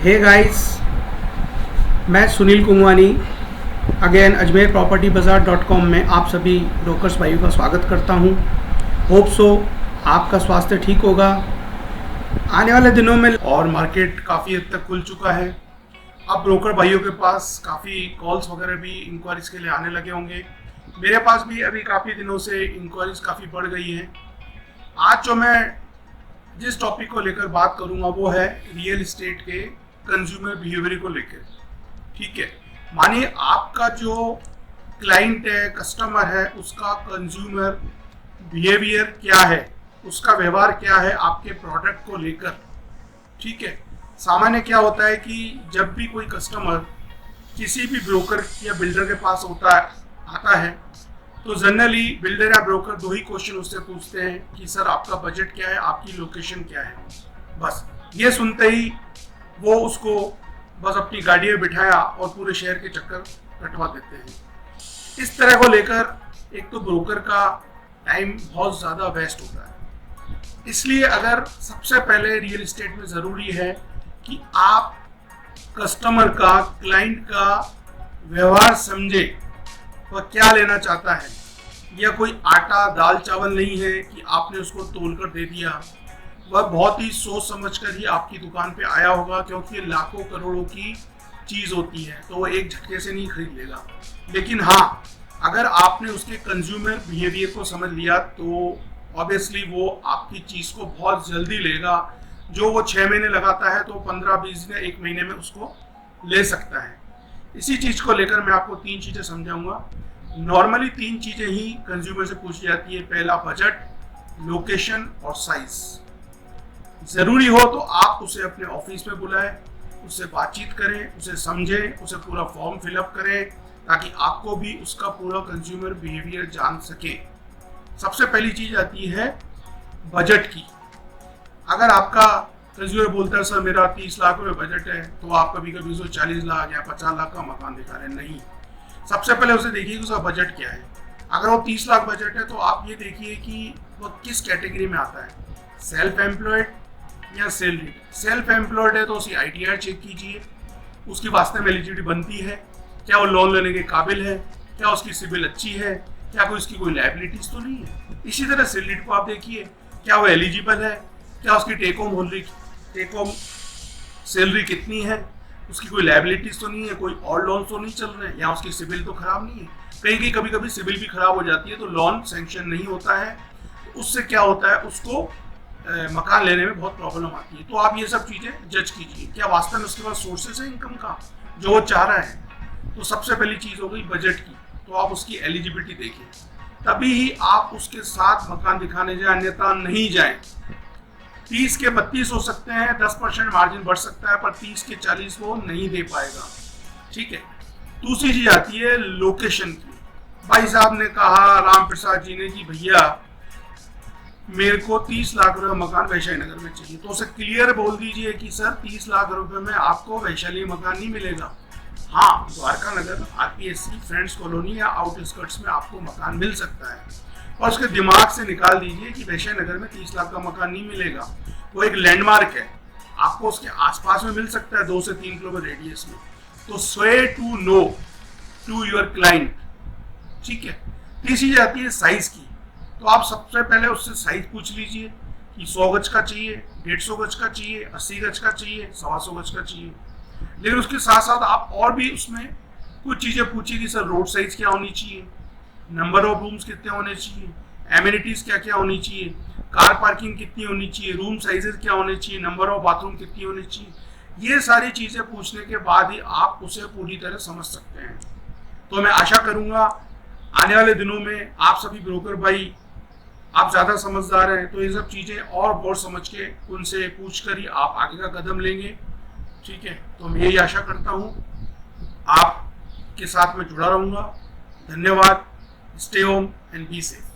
Hey guys, मैं Sunil Kungwani again Ajmer property बाज़ार .com में आप सभी ब्रोकर्स भाइयों का स्वागत करता हूं। होप सो आपका स्वास्थ्य ठीक होगा आने वाले दिनों में। और मार्केट काफ़ी हद तक खुल चुका है। अब ब्रोकर भाइयों के पास काफ़ी कॉल्स वगैरह भी इंक्वायरीज के लिए आने लगे होंगे। मेरे पास भी अभी काफ़ी दिनों से इंक्वायरीज काफ़ी बढ़ गई हैं। आज जो मैं जिस टॉपिक को लेकर बात करूंगा वो है रियल एस्टेट के कंज्यूमर बिहेवियर को लेकर। ठीक है, मानिए आपका जो क्लाइंट है, कस्टमर है, उसका कंज्यूमर बिहेवियर क्या है, उसका व्यवहार क्या है आपके प्रोडक्ट को लेकर। ठीक है, सामान्य क्या होता है कि जब भी कोई कस्टमर किसी भी ब्रोकर या बिल्डर के पास आता है तो जनरली बिल्डर या ब्रोकर दो ही क्वेश्चन उससे पूछते हैं कि सर आपका बजट क्या है, आपकी लोकेशन क्या है। बस ये सुनते ही वो उसको बस अपनी गाड़ी में बिठाया और पूरे शहर के चक्कर कटवा देते हैं। इस तरह को लेकर एक तो ब्रोकर का टाइम बहुत ज़्यादा वेस्ट होता है। इसलिए अगर सबसे पहले रियल एस्टेट में ज़रूरी है कि आप कस्टमर का, क्लाइंट का व्यवहार समझे, वह क्या लेना चाहता है। यह कोई आटा दाल चावल नहीं है कि आपने उसको तोल कर दे दिया। वह बहुत ही सोच समझ कर ही आपकी दुकान पे आया होगा, क्योंकि ये लाखों करोड़ों की चीज़ होती है तो वो एक झटके से नहीं खरीद लेगा। लेकिन हाँ, अगर आपने उसके कंज्यूमर बिहेवियर को समझ लिया तो ऑब्वियसली वो आपकी चीज़ को बहुत जल्दी लेगा। जो वो 6 महीने लगाता है तो 15-20 दिन 1 महीने में उसको ले सकता है। इसी चीज़ को लेकर मैं आपको 3 चीज़ें समझाऊंगा। नॉर्मली 3 चीज़ें ही कंज्यूमर से पूछी जाती है। पहला बजट, लोकेशन और साइज। ज़रूरी हो तो आप उसे अपने ऑफिस में बुलाएं, उससे बातचीत करें, उसे समझें, उसे पूरा फॉर्म फिलअप करें ताकि आपको भी उसका पूरा कंज्यूमर बिहेवियर जान सके। सबसे पहली चीज़ आती है बजट की। अगर आपका कंज्यूमर बोलता है सर मेरा 30 लाख रुपए बजट है, तो आप कभी कभी उसे 40 लाख या 50 लाख का मकान दिखा रहे हैं। नहीं, सबसे पहले उसे देखिए कि उसका बजट क्या है। अगर वो 30 लाख बजट है तो आप ये देखिए कि वो किस कैटेगरी में आता है, सेल्फ एम्प्लॉयड या सैलरी। सेल्फ एम्प्लॉयड है तो उसकी ITR चेक कीजिए, उसकी वास्ते में एलिजिबिलिटी बनती है, क्या वो लोन लेने के काबिल है, क्या उसकी सिबिल अच्छी है, क्या कोई उसकी कोई लाइबिलिटीज तो नहीं है। इसी तरह सैलरी को आप देखिए, क्या वो एलिजिबल है, क्या उसकी टेक होम सैलरी कितनी है, उसकी कोई लाइबिलिटीज तो नहीं है, कोई और लोन तो नहीं चल रहे हैं, या उसकी सिबिल तो खराब नहीं है। कहीं कभी कभी सिबिल भी खराब हो जाती है तो लोन सैंक्शन नहीं होता है। उससे क्या होता है, उसको मकान लेने में बहुत प्रॉब्लम आती है। तो आप ये सब चीज़ें जज कीजिए, क्या वास्तव में उसके पास सोर्सेस है इनकम का जो वो चाह रहा है। तो सबसे पहली चीज़ हो गई बजट की, तो आप उसकी एलिजिबिलिटी देखिए, तभी ही आप उसके साथ मकान दिखाने जाए, अन्यथा नहीं जाए। 30 के 32 हो सकते हैं, 10% मार्जिन बढ़ सकता है, पर 30 के 40 वो नहीं दे पाएगा। ठीक है। दूसरी चीज़ आती है लोकेशन की। भाई साहब ने कहा, राम प्रसाद जी ने, कि भैया मेरे को 30 लाख रुपए मकान वैशाली नगर में चाहिए, तो उसे क्लियर बोल दीजिए कि सर 30 लाख रुपए में आपको वैशाली मकान नहीं मिलेगा। हाँ, द्वारका नगर, RPSC, फ्रेंड्स कॉलोनी या आउटस्कर्ट्स में आपको मकान मिल सकता है। और उसके दिमाग से निकाल दीजिए कि वैशाली नगर में 30 लाख का मकान नहीं मिलेगा। वो एक लैंडमार्क है, आपको उसके आसपास में मिल सकता है 2 से 3 किलोमीटर रेडियस में। तो sway to know to your client. ठीक है। तीसरी जाती है साइज की। तो आप सबसे पहले उससे साइज पूछ लीजिए कि 100 गज का चाहिए, 150 गज का चाहिए, 80 गज का चाहिए, 125 गज का चाहिए। लेकिन उसके साथ साथ आप और भी उसमें कुछ चीज़ें पूछिए कि सर रोड साइज क्या होनी चाहिए, नंबर ऑफ रूम्स कितने होने चाहिए, एमिनिटीज़ क्या क्या होनी चाहिए, कार पार्किंग कितनी होनी चाहिए, रूम साइजेस क्या होने चाहिए, नंबर ऑफ बाथरूम कितनी होनी चाहिए। ये सारी चीज़ें पूछने के बाद ही आप उसे पूरी तरह समझ सकते हैं। तो मैं आशा करूँगा आने वाले दिनों में आप सभी ब्रोकर भाई, आप ज़्यादा समझदार हैं तो ये सब चीज़ें और गौर समझ के उनसे पूछ कर ही आप आगे का कदम लेंगे। ठीक है। तो मैं यही आशा करता हूँ आपके साथ में जुड़ा रहूँगा। धन्यवाद। Stay home and be safe.